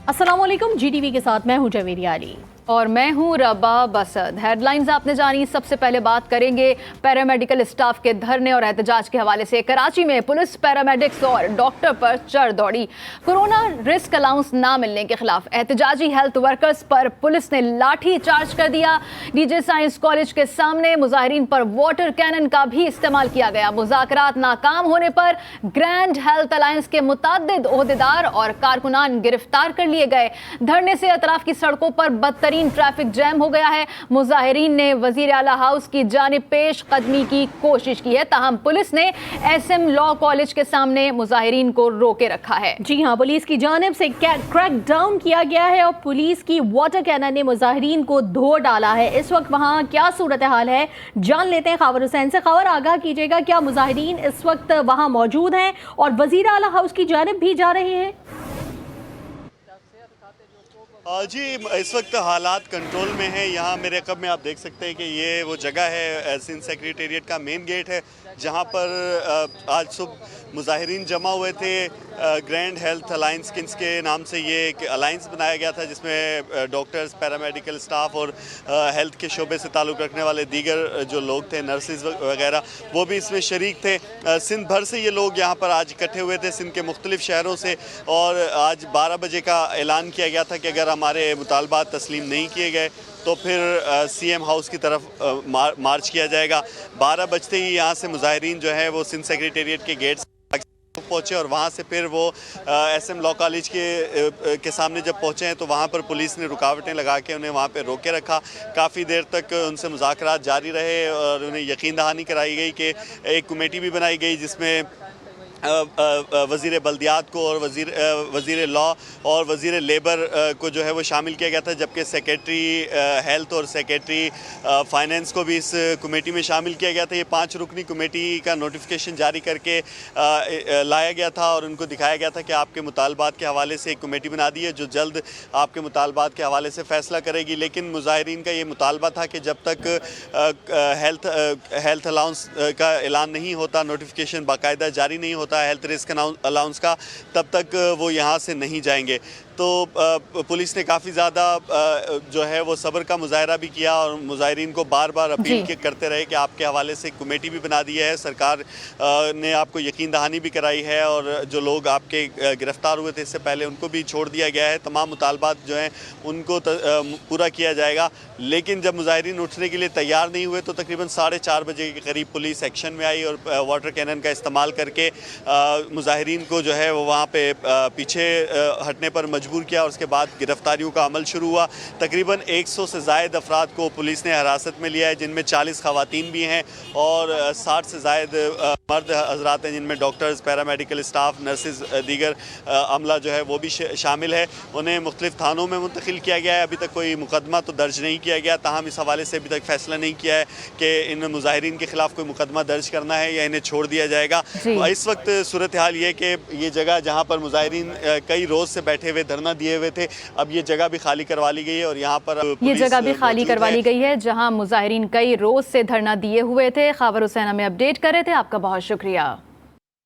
अस्सलाम वालेकुम। GTV के साथ मैं हूं जवेरिया अली और मैं हूं रबा बसद। हेडलाइंस आपने जानी। सबसे पहले बात करेंगे पैरामेडिकल स्टाफ के धरने और एहतजाज के हवाले से। कराची में पुलिस पैरामेडिक्स और डॉक्टर पर चढ़ दौड़ी। कोरोना रिस्क अलाउंस ना मिलने के खिलाफ एहतजाजी हेल्थ वर्कर्स पर पुलिस ने लाठी चार्ज कर दिया। DJ साइंस कॉलेज के सामने मुजाहिरीन पर वाटर कैनन का भी इस्तेमाल किया गया। मुज़ाकरात नाकाम होने पर ग्रैंड हेल्थ अलायंस के मुतअद्दिद ओहदेदार और कारकुनान गिरफ्तार कर लिए गए। धरने से अतराफ की सड़कों पर बदतरीन ट्रैफिक जैम हो गया है। मुजाहिरीन ने वजीर आला हाउस की जानिब पेश कदमी की कोशिश की है, ताहम पुलिस ने SM लॉ कॉलेज के सामने मुजाहिरीन को रोके रखा है। जी हाँ, पुलिस की जानिब से क्रैक डाउन किया गया है और पुलिस की वाटर कैनन ने मुजाहिरीन को धो डाला है। इस वक्त वहाँ क्या सूरत हाल है जान लेते हैं खबर हुसैन से। खबर आगाह कीजिएगा, क्या मुजाहिरीन इस वक्त वहाँ मौजूद हैं और वजीर आला हाउस की जानिब भी जा रहे हैं? जी, इस वक्त हालात कंट्रोल में है। यहाँ मेरे कब में आप देख सकते हैं कि ये वो जगह है, सिंध सेक्रेटेरिएट का मेन गेट है, जहाँ पर आज सुबह मुजाहिरीन जमा हुए थे। ग्रैंड हेल्थ अलायंस के नाम से ये एक अलायंस बनाया गया था, जिसमें डॉक्टर्स, पैरामेडिकल स्टाफ और हेल्थ के शोबे से ताल्लुक़ रखने वाले दीगर जो लोग थे, नर्सिस वगैरह, वो भी इसमें शरीक थे। सिंध भर से ये लोग यहाँ पर आज इकट्ठे हुए थे, सिंध के मुख्तलिफ शहरों से। और आज 12 बजे का ऐलान किया गया था कि अगर हमारे मुतालबात तस्लीम नहीं किए गए तो फिर CM हाउस की तरफ मार्च किया जाएगा। 12 बजते ही यहाँ से मुजाहिरीन जो है वो सिंध सेक्रेटेरिएट के गेट पहुँचे और वहाँ से फिर वो SM लॉ कॉलेज के सामने जब पहुँचे हैं तो वहाँ पर पुलिस ने रुकावटें लगा के उन्हें वहाँ पे रोके रखा। काफ़ी देर तक उनसे मुज़ाकरात जारी रहे और उन्हें यकीन दहानी कराई गई कि एक कमेटी भी बनाई गई, जिसमें वज़ीर बल्दियात को और वज़ीर लॉ और वज़ीर लेबर को जो है वो शामिल किया गया था, जबकि सेक्रेटरी हेल्थ और सेक्रेटरी फाइनेंस को भी इस कमेटी में शामिल किया गया था। ये 5 रुकनी कमेटी का नोटिफिकेशन जारी करके लाया गया था और उनको दिखाया गया था कि आपके मुतालबात के हवाले से एक कमेटी बना दी है जो जल्द आपके मुतालबात के हवाले से फ़ैसला करेगी। लेकिन मुजाहिरीन का ये मुतालबा था कि जब तक हेल्थ अलाउंस का ऐलान नहीं होता, नोटिफिकेशन बाकायदा जारी नहीं होता हेल्थ रिस्क अलाउंस का, तब तक वो यहाँ से नहीं जाएंगे। तो पुलिस ने काफ़ी ज़्यादा जो है वो सब्र का मुजाहरा भी किया और मुजाहिरीन को बार बार अपील करते रहे कि आपके हवाले से कमेटी भी बना दी है, सरकार ने आपको यकीन दहानी भी कराई है और जो लोग आपके गिरफ्तार हुए थे इससे पहले उनको भी छोड़ दिया गया है। तमाम मुतालबात जो हैं उनको पूरा किया जाएगा। लेकिन जब मुजाहिरीन उठने के लिए तैयार नहीं हुए तो तकरीबन 4:30 बजे के करीब पुलिस एक्शन में आई और वाटर कैनन का इस्तेमाल करके मुजाहिरीन को जो है वो वहाँ पे पीछे हटने पर मजबूर किया और उसके बाद गिरफ्तारियों का अमल शुरू हुआ। तकरीबन 100 से ज़ायद अफराद को पुलिस ने हिरासत में लिया है, जिनमें 40 ख़वातीन भी हैं और 60 से ज़ायद मर्द हजरात हैं, जिनमें डॉक्टर्स, पैरामेडिकल स्टाफ, नर्सिस, दीगर अमला जो है वो भी शामिल है। उन्हें मुख्तलिफ थानों में मुंतकिल किया गया है। अभी तक कोई मुकदमा तो दर्ज नहीं किया गया, ताहम इस हवाले से अभी तक फैसला नहीं किया है कि इन मुजाहिरीन के खिलाफ कोई मुकदमा दर्ज करना है या इन्हें छोड़ दिया जाएगा। इस वक्त सूरत हाल ये कि ये जगह जहाँ पर मुजाहिरीन कई रोज़ से बैठे हुए धरना दिए हुए थे, अब ये जगह भी खाली करवा ली गई है और यहाँ पर ये जगह भी खाली करवा ली गई है जहाँ मुजाहिरीन कई रोज से धरना दिए हुए थे। खबर हुसैन हमें अपडेट कर रहे थे, आपका बहुत शुक्रिया।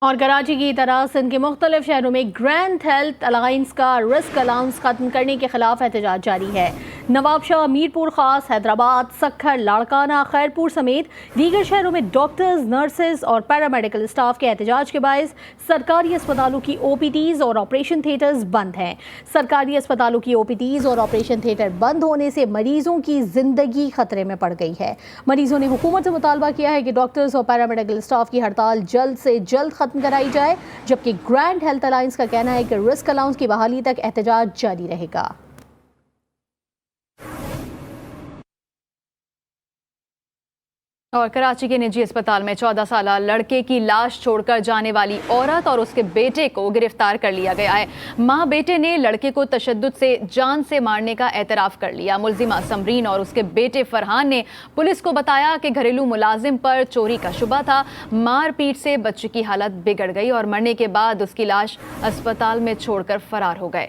और कराची की तरह सिंध के मुख्तलिफ शहरों में ग्रैंड हेल्थ अलायंस का रिस्क अलाउंस खत्म करने के खिलाफ एहतजाज जारी है। नवाबशाह, मीरपुर खास, हैदराबाद, सक्खर, लाड़काना, खैरपुर समेत दीगर शहरों में डॉक्टर्स, नर्सेज और पैरामेडिकल स्टाफ के एहतजाज के बायस सरकारी अस्पतालों की OPDs और ऑपरेशन थिएटर्स बंद हैं। सरकारी अस्पतालों की OPDs और ऑपरेशन थिएटर बंद होने से मरीजों की जिंदगी खतरे में पड़ गई है। मरीजों ने हुकूमत से मुतालबा किया है कि डॉक्टर्स और पैरामेडिकल स्टाफ की हड़ताल जल्द से जल्द खत्म कराई जाए, जबकि ग्रैंड हेल्थ अलायंस का कहना है कि रिस्क अलाउंस की बहाली तक एहतजाज जारी रहेगा। और कराची के निजी अस्पताल में 14 साला लड़के की लाश छोड़कर जाने वाली औरत और उसके बेटे को गिरफ्तार कर लिया गया है। मां बेटे ने लड़के को तशद्दुद से जान से मारने का एतराफ़ कर लिया। मुल्जिमा समरीन और उसके बेटे फरहान ने पुलिस को बताया कि घरेलू मुलाजिम पर चोरी का शुबा था। मारपीट से बच्चे की हालत बिगड़ गई और मरने के बाद उसकी लाश अस्पताल में छोड़कर फरार हो गए।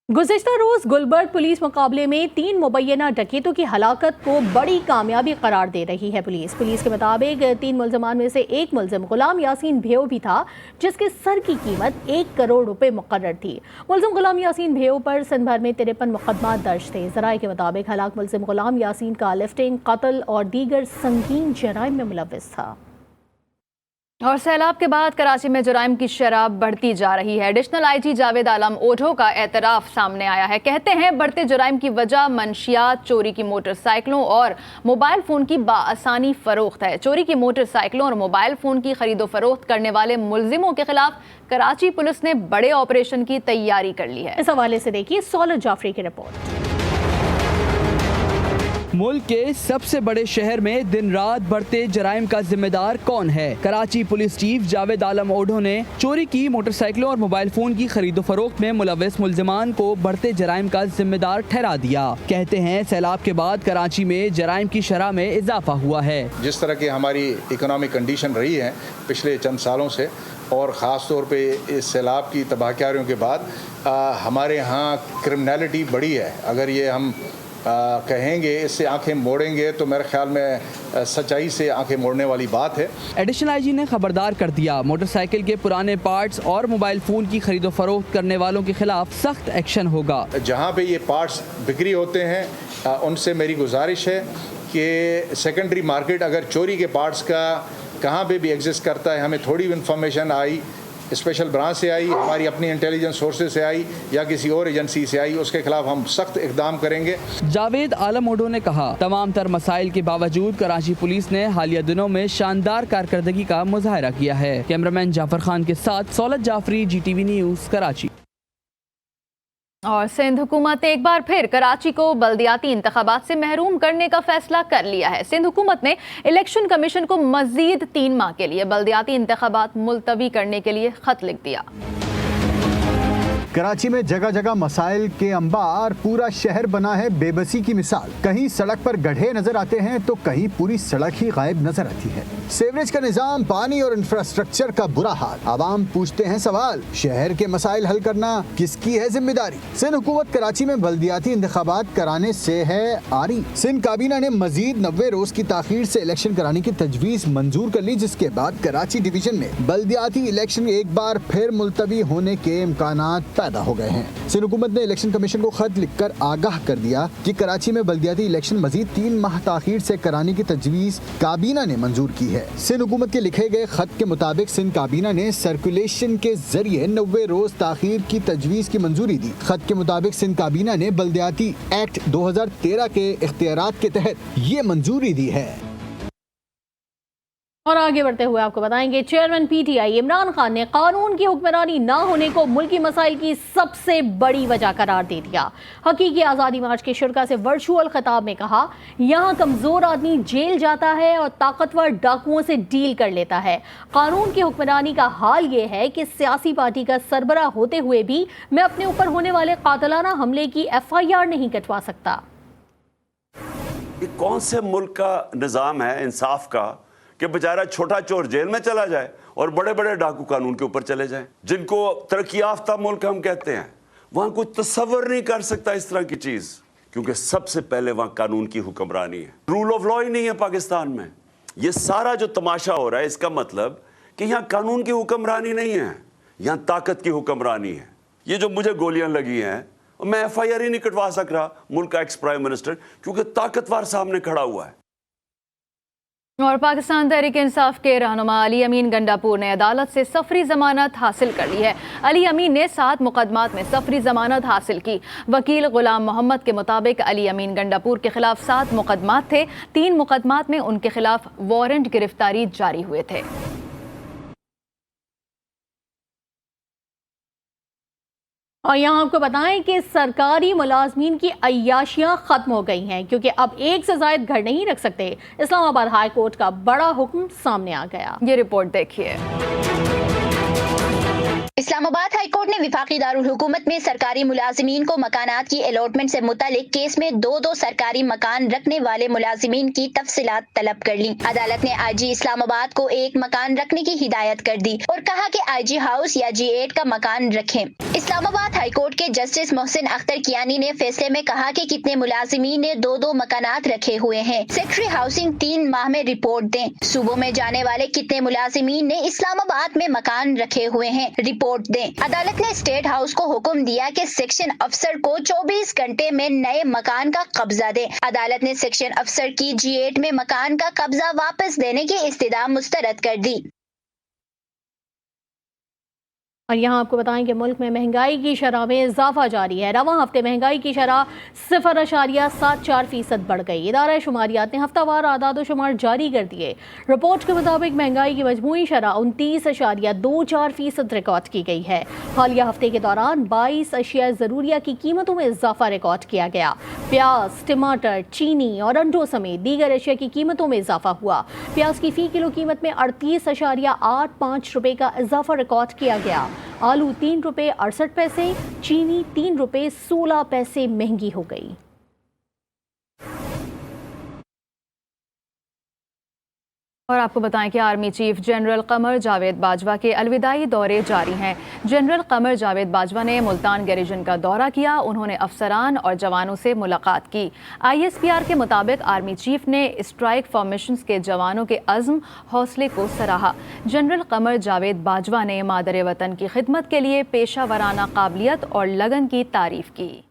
गुज़िश्ता रोज गुलबर्ग पुलिस मुकाबले में 3 मुबैना डकैतों की हलाकत को बड़ी कामयाबी करार दे रही है पुलिस के मुताबिक 3 मुलजमान में से एक मुलजिम गुलाम यासीन भेव भी था, जिसके सर की कीमत 1 करोड़ रुपए मुकर्रर थी। मुलजिम गुलाम यासीन भेव पर सिंध भर में 53 मुकदमा दर्ज थे। ज़राए के मुताबिक हलाक मुलजिम गुलाम यासीन का लिफ्टिंग, कत्ल और दीगर संगीन जराइम में मुलव्विस था। और सैलाब के बाद कराची में जुराइम की शरह बढ़ती जा रही है। एडिशनल आईजी जावेद आलम ओढो का एतराफ़ सामने आया है। कहते हैं बढ़ते जुराइम की वजह मंशियात, चोरी की मोटरसाइकिलों और मोबाइल फ़ोन की बाआसानी फ़रोख्त है। चोरी की मोटरसाइकिलों और मोबाइल फ़ोन की खरीदो फरोख्त करने वाले मुलजिमों के खिलाफ कराची पुलिस ने बड़े ऑपरेशन की तैयारी कर ली है। इस हवाले से देखिए सौलत जाफरी की रिपोर्ट। मुल्क के सबसे बड़े शहर में दिन रात बढ़ते जराइम का जिम्मेदार कौन है? कराची पुलिस चीफ जावेद आलम ओढो ने चोरी की मोटरसाइकिलों और मोबाइल फोन की खरीदो फरोख्त में मुलव्विस मुलजिमान को बढ़ते जराइम का जिम्मेदार ठहरा दिया। कहते हैं सैलाब के बाद कराची में जराइम की शरह में इजाफा हुआ है। जिस तरह की हमारी इकोनॉमिक कंडीशन रही है पिछले चंद सालों से, और ख़ास तौर पे इस सैलाब की तबाहकारियों के बाद हमारे यहाँ क्रिमिनलिटी बढ़ी है। अगर ये हम कहेंगे, इससे आंखें मोड़ेंगे, तो मेरे ख्याल में सच्चाई से आंखें मोड़ने वाली बात है। एडिशनल आईजी ने खबरदार कर दिया, मोटरसाइकिल के पुराने पार्ट्स और मोबाइल फोन की खरीदो फरोख्त करने वालों के खिलाफ सख्त एक्शन होगा। जहाँ पे ये पार्ट्स बिक्री होते हैं उनसे मेरी गुजारिश है कि सेकेंडरी मार्केट अगर चोरी के पार्ट्स का कहाँ पे भी एग्जिस्ट करता है, हमें थोड़ी इन्फॉर्मेशन आई, स्पेशल ब्रांच से आई, हमारी अपनी इंटेलिजेंस सोर्सेज से आई या किसी और एजेंसी से आई, उसके खिलाफ हम सख्त इकदाम करेंगे। जावेद आलम ओढो ने कहा, तमाम तर मसाइल के बावजूद कराची पुलिस ने हालिया दिनों में शानदार कारकर्दगी का मुजाहरा किया है। कैमरामैन जाफर खान के साथ सौलत जाफरी, GTV न्यूज़, कराची। और सिंध हुकूमत ने एक बार फिर कराची को बल्दियाती इंतखाबात से महरूम करने का फैसला कर लिया है। सिंध हुकूमत ने इलेक्शन कमीशन को मजीद 3 माह के लिए बल्दियाती इंतखाबात मुलतवी करने के लिए खत लिख दिया। कराची में जगह जगह मसाइल के अंबार, पूरा शहर बना है बेबसी की मिसाल। कहीं सड़क पर गड्ढे नजर आते हैं तो कहीं पूरी सड़क ही गायब नजर आती है। सीवरेज का निजाम, पानी और इंफ्रास्ट्रक्चर का बुरा हाल। आवाम पूछते हैं सवाल, शहर के मसाइल हल करना किसकी है जिम्मेदारी? सिंध हुकूमत कराची में बल्दियाती इंतखाबात कराने से है आरी। सिंध काबीना ने मजीद 90 रोज की ताखीर से इलेक्शन कराने की तजवीज मंजूर कर ली, जिसके बाद कराची डिवीजन में बल्दियाती इलेक्शन एक बार फिर मुलतवी होने के इम्कानात पैदा हो गए हैं। सिंध हुकूमत ने इलेक्शन कमीशन को खत लिखकर आगाह कर दिया कि कराची में बल्दियाती इलेक्शन मजीद 3 माह ताखीर से कराने की तजवीज काबीना ने मंजूर की है। सिंध हुकूमत के लिखे गए खत के मुताबिक सिंध काबीना ने सर्कुलेशन के जरिए 90 रोज ताखीर की तजवीज की मंजूरी दी। खत के मुताबिक सिंध काबीना ने बल्दियाती एक्ट 2013 के इख्तियारात के तहत ये मंजूरी दी है। और आगे बढ़ते हुए आपको बताएंगे, चेयरमैन PTI इमरान खान ने कानून की हुक्मरानी ना होने को मुल्की मसाइल की सबसे बड़ी वजह करार दे दिया। हकीकी आज़ादी मार्च के शुरका से वर्चुअल खिताब में कहा, यहाँ कमज़ोर आदमी जेल जाता है और ताकतवर डाकुओं से डील कर लेता है। कानून की हुक्मरानी का हाल ये है कि सियासी पार्टी का सरबराह होते हुए भी मैं अपने ऊपर होने वाले कातिलाना हमले की FIR नहीं कटवा सकता। ये कौन से मुल्क का निज़ाम है इंसाफ का कि बेचारा छोटा चोर जेल में चला जाए और बड़े बड़े डाकू कानून के ऊपर चले जाएं, जिनको तरक्की याफ्ता मुल्क हम कहते हैं। वहां कोई तसव्वुर नहीं कर सकता इस तरह की चीज, क्योंकि सबसे पहले वहां कानून की हुक्मरानी है। रूल ऑफ लॉ ही नहीं है पाकिस्तान में। ये सारा जो तमाशा हो रहा है, इसका मतलब कि यहाँ कानून की हुक्मरानी नहीं है, यहाँ ताकत की हुक्मरानी है। ये जो मुझे गोलियां लगी हैं, मैं FIR ही नहीं कटवा सक रहा मुल्क का एक्स प्राइम मिनिस्टर, क्योंकि ताकतवर सामने खड़ा हुआ है। और पाकिस्तान तहरीक इंसाफ के रहनुमा अली अमीन गंडापुर ने अदालत से सफरी जमानत हासिल कर ली है। अली अमीन ने 7 मुकदमात में सफरी जमानत हासिल की। वकील गुलाम मोहम्मद के मुताबिक अली अमीन गंडापुर के खिलाफ 7 मुकदमात थे। 3 मुकदमात में उनके खिलाफ वारंट गिरफ्तारी जारी हुए थे। और यहाँ आपको बताएं कि सरकारी मुलाजमीन की अय्याशियाँ ख़त्म हो गई हैं, क्योंकि अब एक से ज़ायद घर नहीं रख सकते। इस्लामाबाद हाई कोर्ट का बड़ा हुक्म सामने आ गया। ये रिपोर्ट देखिए। इस्लामाबाद हाई कोर्ट ने विफाकी दारुल हुकूमत में सरकारी मुलाजिमीन को मकानात की अलॉटमेंट से मुतालिक केस में दो सरकारी मकान रखने वाले मुलाजिमीन की तफसीलात तलब कर ली। अदालत ने IG इस्लामाबाद को एक मकान रखने की हिदायत कर दी और कहा कि IG हाउस या G8 का मकान रखें। इस्लामाबाद हाई कोर्ट के जस्टिस मोहसिन अख्तर कियानी ने फैसले में कहा कि कितने मुलाजिमीन ने दो मकानात रखे हुए हैं। सेक्रेटरी हाउसिंग 3 माह में रिपोर्ट दें। सूबों में जाने वाले कितने मुलाजिमीन ने इस्लामाबाद में मकान रखे हुए हैं, रिपोर्ट दें। अदालत ने स्टेट हाउस को हुक्म दिया कि सेक्शन अफसर को 24 घंटे में नए मकान का कब्जा दे। अदालत ने सेक्शन अफसर की G8 में मकान का कब्जा वापस देने की इस्तदा मुस्तरद कर दी। और यहाँ आपको बताएं कि मुल्क में महंगाई की शरह में इजाफा जारी है। रवां हफ्ते महंगाई की शरह 0.74% बढ़ गई। इदारा शुमारियात ने हफ्तावार आदाद शुमार जारी कर दिए। रिपोर्ट के मुताबिक महंगाई की मजमूई शरह 29.24% रिकॉर्ड की गई है। हालिया हफ्ते के दौरान 22 अशिया ज़रूरिया की कीमतों में इजाफा रिकॉर्ड किया गया। प्याज, टमाटर, चीनी और अंडों समेत दीगर अशिया की कीमतों में इजाफा हुआ। प्याज की फ़ी किलो कीमत में 38.85 रुपये का इजाफा रिकॉर्ड किया गया। आलू 3 रुपये 68 पैसे, चीनी 3 रुपये 16 पैसे महंगी हो गई। और आपको बताएं कि army chief general Qamar Javed Bajwa के अलविदाई दौरे जारी हैं। जनरल कमर जावेद बाजवा ने मुल्तान गैरिजन का दौरा किया। उन्होंने अफसरान और जवानों से मुलाकात की। ISPR के मुताबिक आर्मी चीफ ने स्ट्राइक फॉर्मेशंस के जवानों के अज़्म हौसले को सराहा। जनरल कमर जावेद बाजवा ने मादर वतन की खिदमत के लिए पेशा वराना काबिलियत और लगन की तारीफ की।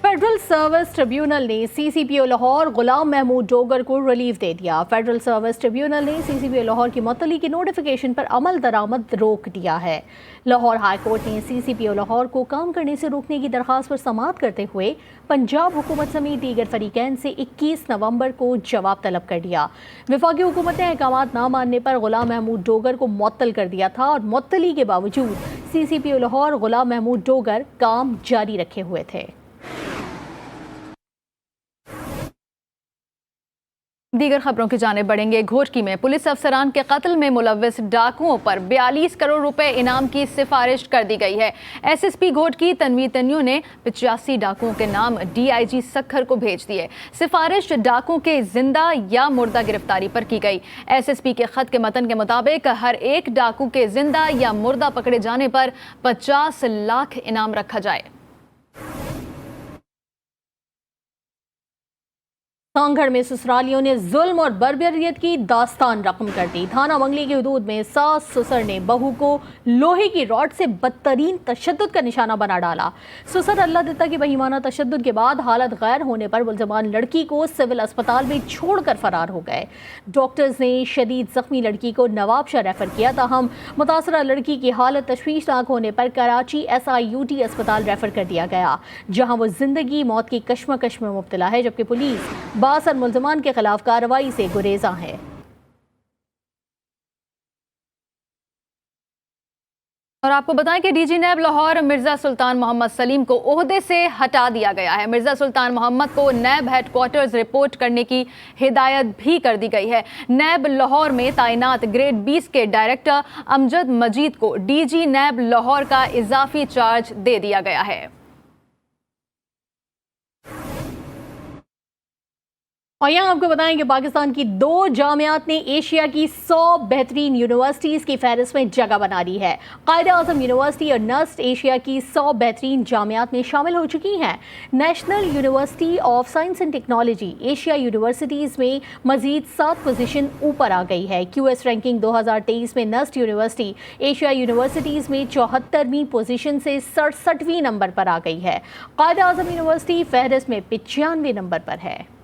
फेडरल सर्विस ट्रिब्यूनल ने CCPO लाहौर गुलाम महमूद डोगर को रिलीफ दे दिया। फेडरल सर्विस ट्रिब्यूनल ने CCPO लाहौर की मुअत्तली की नोटिफिकेशन पर अमल दरामद रोक दिया है। लाहौर हाई कोर्ट ने CCPO लाहौर को काम करने से रोकने की दरख्वास्त पर समाअत करते हुए पंजाब हुकूमत समेत दीगर फरीकैन से 21 नवंबर को जवाब तलब कर दिया। वफाकी हुकूमत ने अहकामात ना मानने पर गुलाम महमूद डोगर को मुअत्तल कर दिया था और मुअत्तली के बावजूद CCPO लाहौर गुलाम महमूद डोगर काम जारी रखे हुए थे। दीगर खबरों की जानिब बढ़ेंगे। घोटकी में पुलिस अफसरान के कत्ल में मुलव्वस डाकुओं पर 42 करोड़ रुपए इनाम की सिफारिश कर दी गई है। SSP घोटकी तनवीर तन्यू ने 85 डाकुओं के नाम DIG सखर को भेज दिए। सिफारिश डाकुओं के जिंदा या मुर्दा गिरफ्तारी पर की गई। SSP के खत के मतन के मुताबिक हर एक डाकू के जिंदा या मुर्दा पकड़े जाने पर 50 लाख इनाम रखा जाए। कांगड़ में ससुरालियों ने जुल्म और बर्बरियत की दास्तान रकम कर दी। थाना मंगली की हुदूद में सास ससुर ने बहू को लोहे की रॉड से बदतरीन तशद्दुद का निशाना बना डाला। ससुर अल्लाह दिता की बहीमाना तशद्दुद के बाद हालत गैर होने पर मुलजमान लड़की को सिविल अस्पताल में छोड़कर फरार हो गए। डॉक्टर्स ने शदीद जख्मी लड़की को नवाबशाह रेफर किया। ताहम मुतासरा लड़की की हालत तशवीशनाक होने पर कराची SIUT अस्पताल रेफर कर दिया गया, जहां वो जिंदगी मौत की कश्मकश में मुब्तला है, जबकि पुलिस बासर मुल्ज़मान के खिलाफ कार्रवाई से गुरेज़ा है। और आपको बताएं कि DG नैब लाहौर मिर्जा सुल्तान मोहम्मद सलीम को ओहदे से हटा दिया गया है। मिर्जा सुल्तान मोहम्मद को नैब हेडक्वार्टर्स रिपोर्ट करने की हिदायत भी कर दी गई है। नैब लाहौर में तैनात ग्रेड 20 के डायरेक्टर अमजद मजीद को DG नैब लाहौर का इजाफी चार्ज दे दिया गया है। और यहाँ आपको बताएं कि पाकिस्तान की 2 जामियात ने एशिया की 100 बेहतरीन यूनिवर्सिटीज़ की फहरिस्त में जगह बना ली है। कायद-ए-आज़म यूनिवर्सिटी और नस्ट एशिया की 100 बेहतरीन जामियात में शामिल हो चुकी हैं। National university of science and technology Asia universities में मजीद 7 पोजीशन ऊपर आ गई है। QS रैंकिंग 2023 में नस्ट यूनिवर्सिटी एशिया यूनिवर्सिटीज़ में 74वीं पोजीशन से 67वीं नंबर पर आ गई है। कायद-ए-आज़म यूनिवर्सिटी फहरिस्त में 95वें नंबर पर है।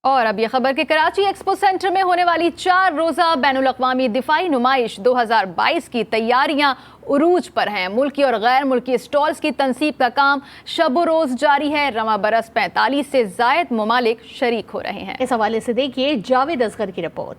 और अब ये खबर कि कराची एक्सपो सेंटर में होने वाली 4 रोज़ा बैनुल अक़वामी दिफाई नुमाइश 2022 की तैयारियां उरूज पर हैं। मुल्की और गैर मुल्की स्टॉल्स की तनसीब का काम शब रोज़ जारी है। रवां बरस 45 से ज़ायद ममालिक शरीक हो रहे हैं। इस हवाले से देखिए जावेद असगर की रिपोर्ट।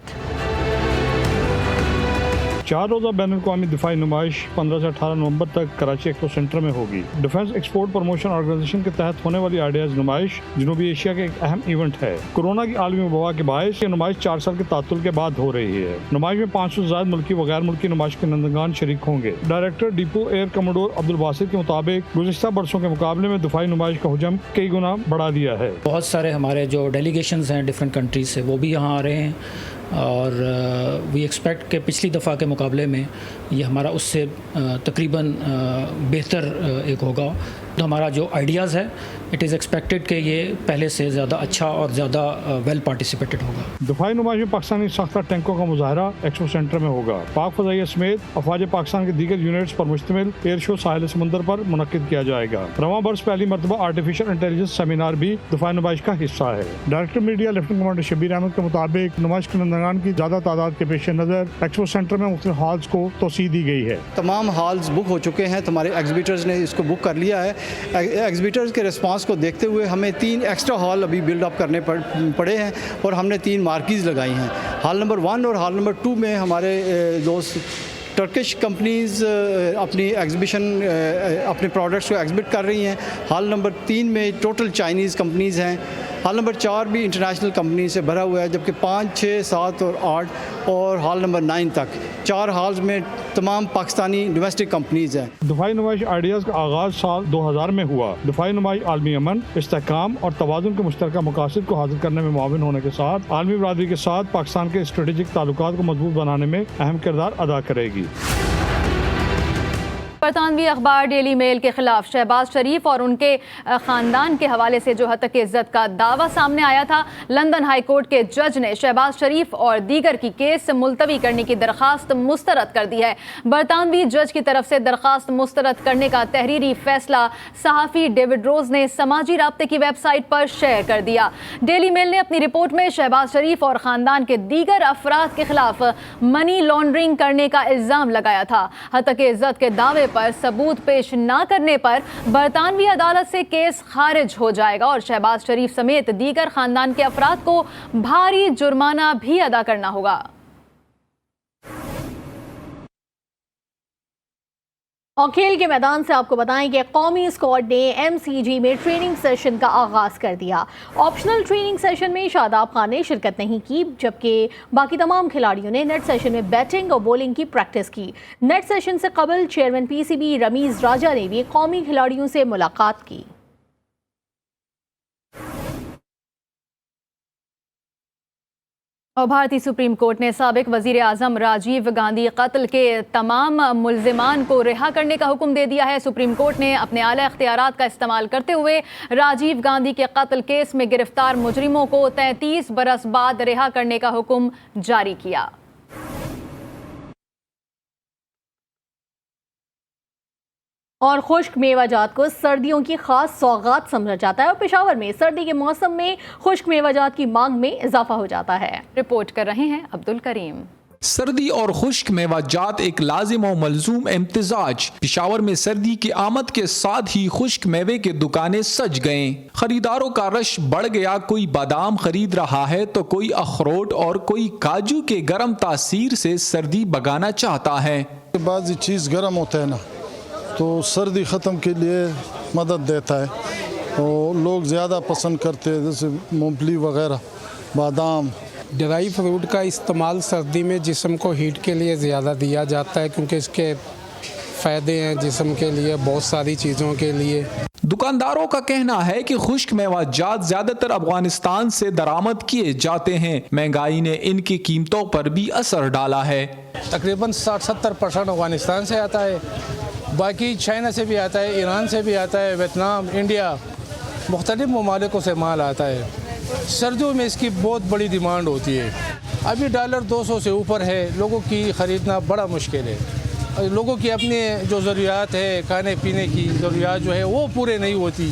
4 रोज़ा बैन अवी दिफाई नुमाइश 15 से 18 नवंबर तक कराची एक्सपो सेंटर में होगी। डिफेंस एक्सपोर्ट प्रमोशन ऑर्गेनाइजेशन के तहत होने वाली आइडियाज नुमाइश जनूबी एशिया का एक अहम इवेंट है। कोरोना की आलमी वबा के बायस ये नुमाइश 4 साल के तातुल के बाद हो रही है। नुमाइश में 500 से ज़्यादा मुल्की व गैर मुल्की नुमाइश के नंदगान शरीक होंगे। Director depot air commodore Abdul Basit के मुताबिक गुज़िश्ता बरसों के मुकाबले में दिफाई नुमाइश का हुजम कई गुना बढ़ा दिया है। बहुत सारे हमारे जो डेलीगेशंस हैं डिफरेंट कंट्रीज से वो भी यहाँ आ रहे हैं और वी एक्सपेक्ट कि पिछली दफ़ा के मुकाबले में ये हमारा उससे तकरीबन बेहतर एक होगा। तो हमारा जो आइडियाज़ है इट इज़ एक्सपेक्टेड कि ये पहले से ज़्यादा अच्छा और ज़्यादा वेल पार्टिसिपेटेड होगा। दिफाई नुमाइश में पाकिस्तानी सख्ता टैंकों का मुजाहरा एक्सपो सेंटर में होगा। पाक फ़ज़ाइया समेत अफवाज पाकिस्तान के दीगर यूनिट्स पर मुश्तमिल एयर शो साहिल समंदर पर मुनक्किद किया जाएगा। रवां बरस पहली मरतबा आर्टिफिशियल इंटेलिजेंस सेमिनार भी दिफाई नुमाइश का हिस्सा है। Director media lieutenant commander Shabbir Ahmad के मुताबिक नुमाइश के नंदगान की ज़्यादा तादाद के पेश नज़र एक्सपो सेंटर में मुख्तलिफ हॉल्स को तोसी दी गई है। तमाम हॉल्स बुक हो चुके हैं, हमारे एग्जीबिटर्स ने इसको बुक कर लिया है। एग्जीबिटर्स के रिस्पांस को देखते हुए हमें 3 एक्स्ट्रा हॉल अभी बिल्ड अप करने पड़े हैं और हमने 3 मार्कीज़ लगाई हैं। हॉल नंबर 1 और हॉल नंबर 2 में हमारे दोस्त टर्किश कंपनीज़ अपनी एग्जीबिशन अपने प्रोडक्ट्स को एग्जिबिट कर रही हैं। हॉल नंबर 3 में टोटल चाइनीज़ कंपनीज़ हैं। हॉल नंबर 4 भी इंटरनेशनल कंपनी से भरा हुआ है, जबकि 5, 6, 7 और 8 और हॉल नंबर 9 तक 4 हॉल्स में तमाम पाकिस्तानी डोमेस्टिक कंपनीज़ हैं। दिफाई नुमाइश आइडियाज़ का आगाज़ साल 2000 में हुआ। दिफाई नुमाइश आलमी अमन, इस्तेहकाम और तवाज़ुन के मुश्तरका मकासद को हासिल करने में मुआविन होने के साथ आलमी बरादरी के साथ पाकिस्तान के स्ट्रेटेजिक ताल्लुकात को मजबूत बनाने में अहम किरदार अदा करेगी। बरतानवी अखबार डेली मेल के खिलाफ शहबाज शरीफ और उनके ख़ानदान के हवाले से जो हतक इज़्ज़त का दावा सामने आया था, लंदन हाई कोर्ट के जज ने शहबाज शरीफ और दीगर की केस मुलतवी करने की दरख्वास्त मुस्तरद कर दी है। बरतानवी जज की तरफ से दरख्वास्त मुस्तरद करने का तहरीरी फैसला सहाफ़ी डेविड रोज ने समाजी राब्ते की वेबसाइट पर शेयर कर दिया। डेली मेल ने अपनी रिपोर्ट में शहबाज शरीफ और ख़ानदान के दीगर अफराद के खिलाफ मनी लॉन्ड्रिंग करने का इल्ज़ाम लगाया था। हतक इज़्ज़त के दावे पर सबूत पेश न करने पर बरतानवी अदालत से केस खारिज हो जाएगा और शहबाज शरीफ समेत दीगर खानदान के अफराद को भारी जुर्माना भी अदा करना होगा। और खेल के मैदान से आपको बताएं कि कौमी स्क्वाड ने MCG में ट्रेनिंग सेशन का आगाज़ कर दिया। ऑप्शनल ट्रेनिंग सेशन में शादाब खान ने शिरकत नहीं की, जबकि बाकी तमाम खिलाड़ियों ने नेट सेशन में बैटिंग और बॉलिंग की प्रैक्टिस की। नेट सेशन से कबल चेयरमैन PCB रमीज़ राजा ने भी कौमी खिलाड़ियों से मुलाकात की। और भारतीय सुप्रीम कोर्ट ने साबिक वजीर आजम राजीव गांधी कत्ल के तमाम मुल्जिमान को रिहा करने का हुक्म दे दिया है। सुप्रीम कोर्ट ने अपने आला इख्तियारात का इस्तेमाल करते हुए राजीव गांधी के कत्ल केस में गिरफ्तार मुजरिमों को 33 बरस बाद रिहा करने का हुक्म जारी किया। और खुश्क मेवाजात को सर्दियों की खास सौगात समझा जाता है और पेशावर में सर्दी के मौसम में खुश्क मेवाजात की मांग में इजाफा हो जाता है। रिपोर्ट कर रहे हैं अब्दुल करीम। सर्दी और खुश्क मेवाजात एक लाजिम और मलजूम इम्तिजाज। पेशावर में सर्दी की आमद के साथ ही खुश्क मेवे के दुकानें सज गए। खरीदारों का रश बढ़ गया। कोई बादाम खरीद रहा है तो कोई अखरोट और कोई काजू के गर्म तासीर से सर्दी भगाना चाहता है। बाज़ चीज़ गर्म होता है ना, तो सर्दी ख़त्म के लिए मदद देता है और लोग ज़्यादा पसंद करते हैं, जैसे मूंगफली वगैरह, बादाम। ड्राई फ्रूट का इस्तेमाल सर्दी में जिस्म को हीट के लिए ज़्यादा दिया जाता है, क्योंकि इसके फ़ायदे हैं जिस्म के लिए, बहुत सारी चीज़ों के लिए। दुकानदारों का कहना है कि खुश्क मेवाजात ज्यादातर अफगानिस्तान से दरामद किए जाते हैं। महंगाई ने इनकी कीमतों पर भी असर डाला है। तकरीबन 60-70% अफगानिस्तान से आता है, बाकी चाइना से भी आता है, ईरान से भी आता है, वियतनाम, इंडिया, मुख्तलिफ ममालिकों से माल आता है। सर्दियों में इसकी बहुत बड़ी डिमांड होती है। अभी डॉलर 200 से ऊपर है, लोगों की ख़रीदना बड़ा मुश्किल है। लोगों की अपनी जो ज़रूरियात है, खाने पीने की ज़रूरियात जो है वो पूरे नहीं होती,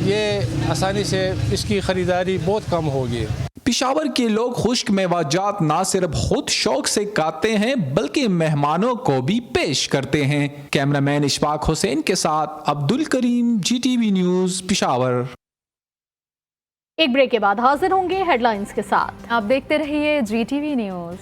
ये आसानी से इसकी ख़रीदारी बहुत कम होगी। पेशावर के लोग खुश्क मेवाजात ना सिर्फ खुद शौक से खाते हैं बल्कि मेहमानों को भी पेश करते हैं। कैमरामैन इशफाक हुसैन के साथ अब्दुल करीम, GTV न्यूज़, पेशावर। एक ब्रेक के बाद हाजिर होंगे हेडलाइंस के साथ। आप देखते रहिए GTV न्यूज़।